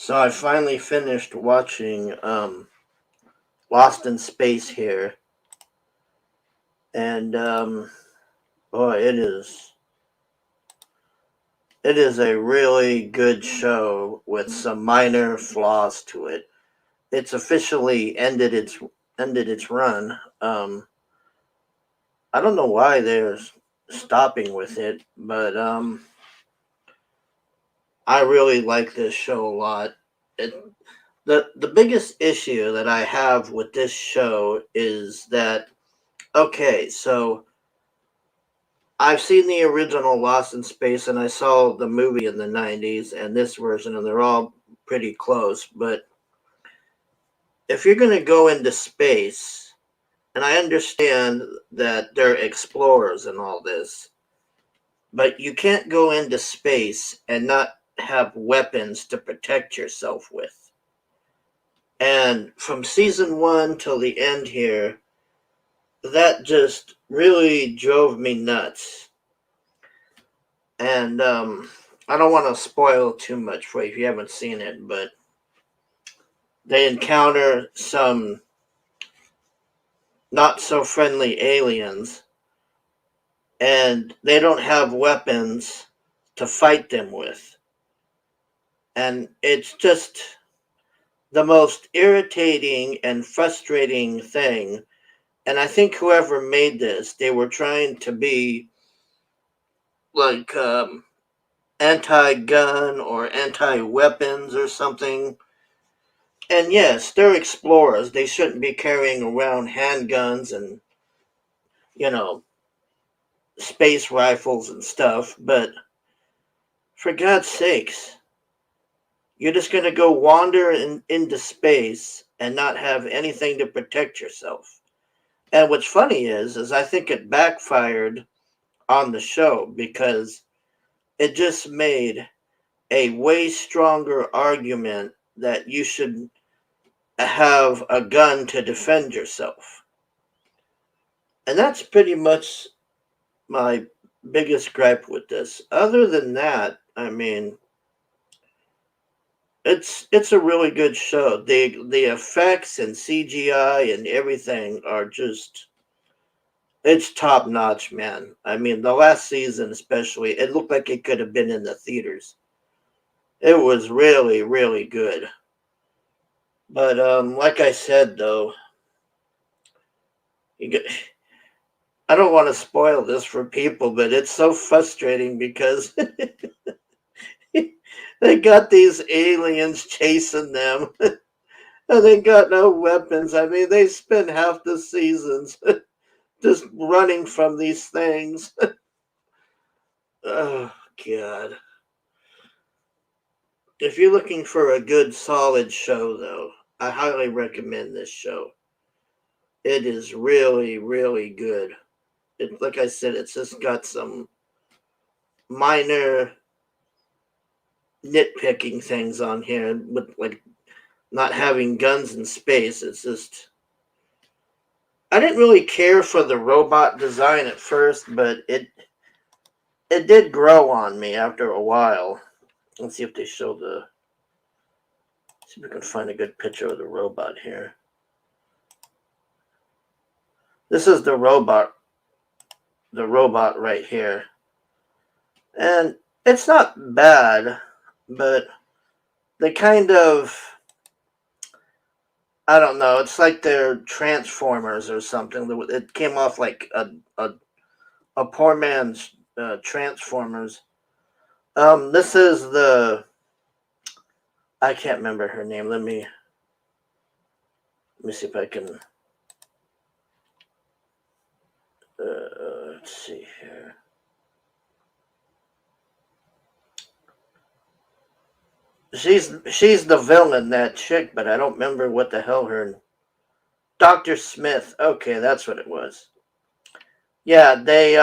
So I finally finished watching Lost in Space here, and boy, it is a really good show with some minor flaws to it. It's officially ended its run. I don't know why they're stopping with it, but I really like this show a lot. It, the biggest issue that I have with this show is that okay, so I've seen the original Lost in Space and I saw the movie in the 90s and this version, and they're all pretty close. But if you're going to go into space, and I understand that they're explorers and all this, but you can't go into space and not have weapons to protect yourself with. And from season one till the end here, that just really drove me nuts. And I don't want to spoil too much for you if you haven't seen it, but they encounter some not so friendly aliens, and they don't have weapons to fight them with. And it's just the most irritating and frustrating thing. And I think whoever made this, they were trying to be like anti gun or anti weapons or something. And yes, they're explorers. They shouldn't be carrying around handguns and, you know, space rifles and stuff. But for God's sakes, you're just going to go wander into space and not have anything to protect yourself. And what's funny is I think it backfired on the show because it just made a way stronger argument that you should have a gun to defend yourself. And that's pretty much my biggest gripe with this. Other than that, I mean, it's a really good show. The effects and CGI and everything are just it's top notch, man. I mean, the last season especially, it looked like it could have been in the theaters. It was really really good. But like I said though, you get, I don't want to spoil this for people, but it's so frustrating because they got these aliens chasing them and they got no weapons. I mean, they spend half the seasons just running from these things. Oh, God. If you're looking for a good, solid show, though, I highly recommend this show. It is really, really good. Like I said, it's just got some minor nitpicking things on here with like not having guns in space. It's just I didn't really care for the robot design at first, but it did grow on me after a while. Let's see if they show the. See if we can find a good picture of the robot here. This is the robot right here, and it's not bad, but they kind of I don't know. It's like they're Transformers or something. It came off like a poor man's Transformers. This is the I can't remember her name. Let me see if I can. Let's see here. She's the villain, that chick, but I don't remember what the hell her Dr. Smith. Okay, that's what it was. Yeah, they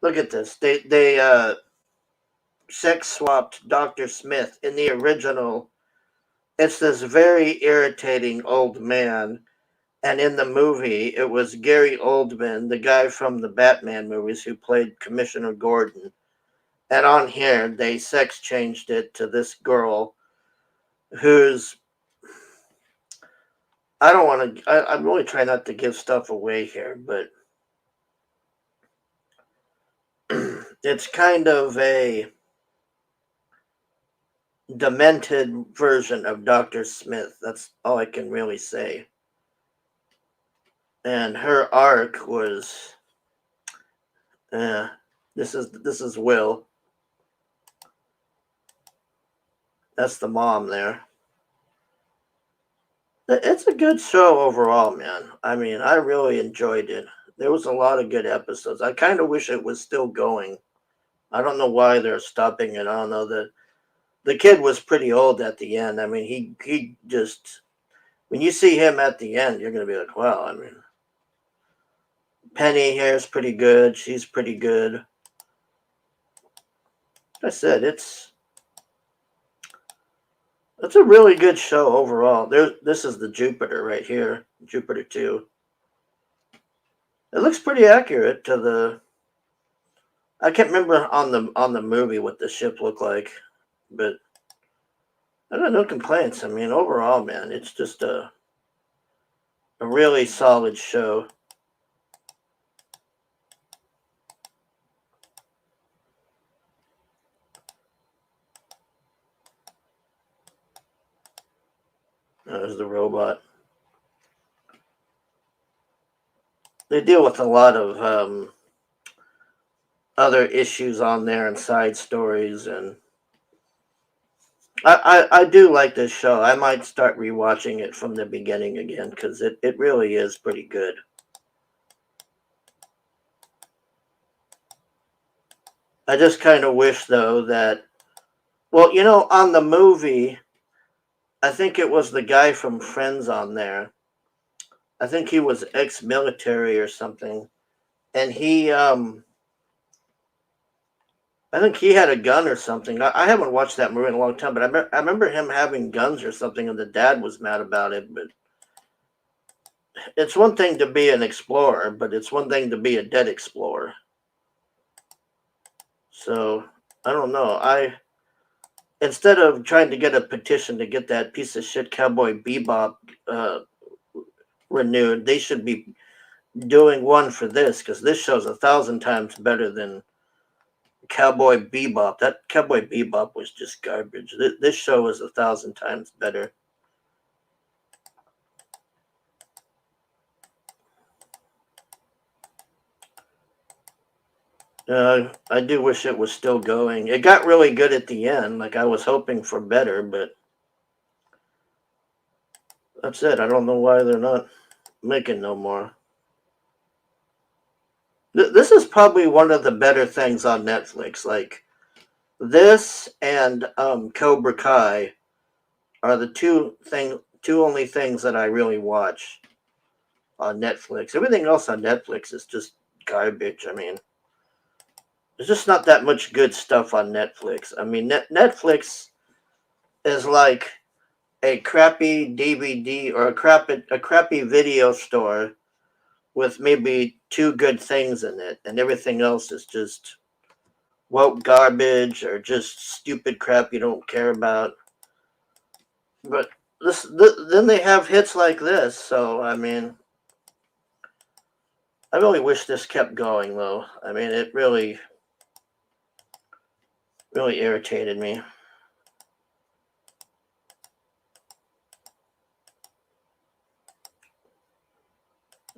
look at this. They sex swapped Dr. Smith in the original. It's this very irritating old man, and in the movie it was Gary Oldman, the guy from the Batman movies who played Commissioner Gordon. And on here, they sex changed it to this girl who's, I don't want to, I'm really trying not to give stuff away here, but it's kind of a demented version of Dr. Smith. That's all I can really say. And her arc was, this is Will. That's the mom there. It's a good show overall, man. I mean, I really enjoyed it. There was a lot of good episodes. I kind of wish it was still going. I don't know why they're stopping it. I don't know. The kid was pretty old at the end. I mean, he just, when you see him at the end, you're gonna be like, wow. I mean, Penny here is pretty good. She's pretty good. Like I said, it's a really good show overall. This is the Jupiter right here, Jupiter 2. It looks pretty accurate to the. I can't remember on the movie what the ship looked like, but I got no complaints. I mean, overall, man, it's just a really solid show. There's the robot. They deal with a lot of other issues on there and side stories, and I do like this show. I might start rewatching it from the beginning again because it really is pretty good. I just kind of wish though that, well, on the movie, I think it was the guy from Friends on there. I think he was ex-military or something, and I think he had a gun or something. I haven't watched that movie in a long time, but I remember him having guns or something, and the dad was mad about it. But it's one thing to be an explorer, but it's one thing to be a dead explorer. So I don't know. Instead of trying to get a petition to get that piece of shit Cowboy Bebop renewed, they should be doing one for this because this show's 1,000 times better than Cowboy Bebop. That Cowboy Bebop was just garbage. This show is 1,000 times better. I do wish it was still going. It got really good at the end. Like I was hoping for better, but that's it. I don't know why they're not making no more. This is probably one of the better things on Netflix. Like this and Cobra Kai are the two only things that I really watch on Netflix. Everything else on Netflix is just garbage. I mean, there's just not that much good stuff on Netflix. I mean, Netflix is like a crappy DVD or a crappy video store with maybe two good things in it, and everything else is just woke garbage or just stupid crap you don't care about. But then they have hits like this, so I mean, I really wish this kept going though. I mean, it really, really irritated me.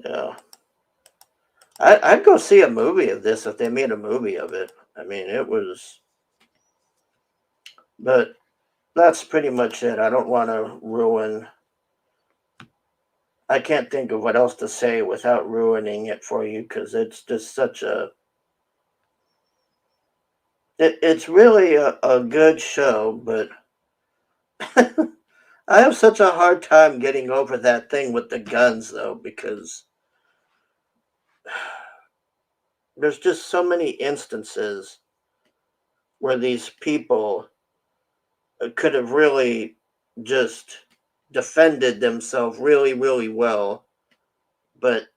Yeah. I'd go see a movie of this if they made a movie of it. I mean, it was, but that's pretty much it. I don't want to ruin. I can't think of what else to say without ruining it for you because it's just such a. It's really a good show, but I have such a hard time getting over that thing with the guns though because there's just so many instances where these people could have really just defended themselves really, really well, but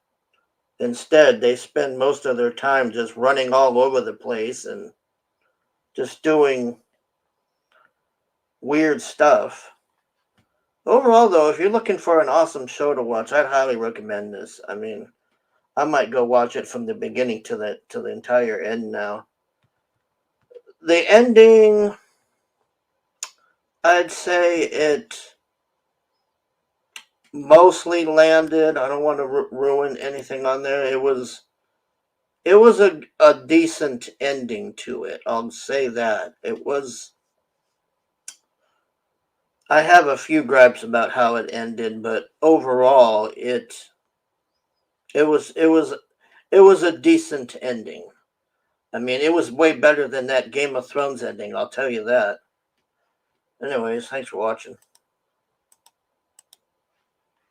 instead they spend most of their time just running all over the place and just doing weird stuff. Overall, though, if you're looking for an awesome show to watch, I'd highly recommend this. I mean, I might go watch it from the beginning to the entire end now. The ending, I'd say it mostly landed. I don't want to ruin anything on there. It was a decent ending to it. I'll say that. It was. I have a few gripes about how it ended, but overall it was a decent ending. I mean, it was way better than that Game of Thrones ending, I'll tell you that. Anyways, thanks for watching.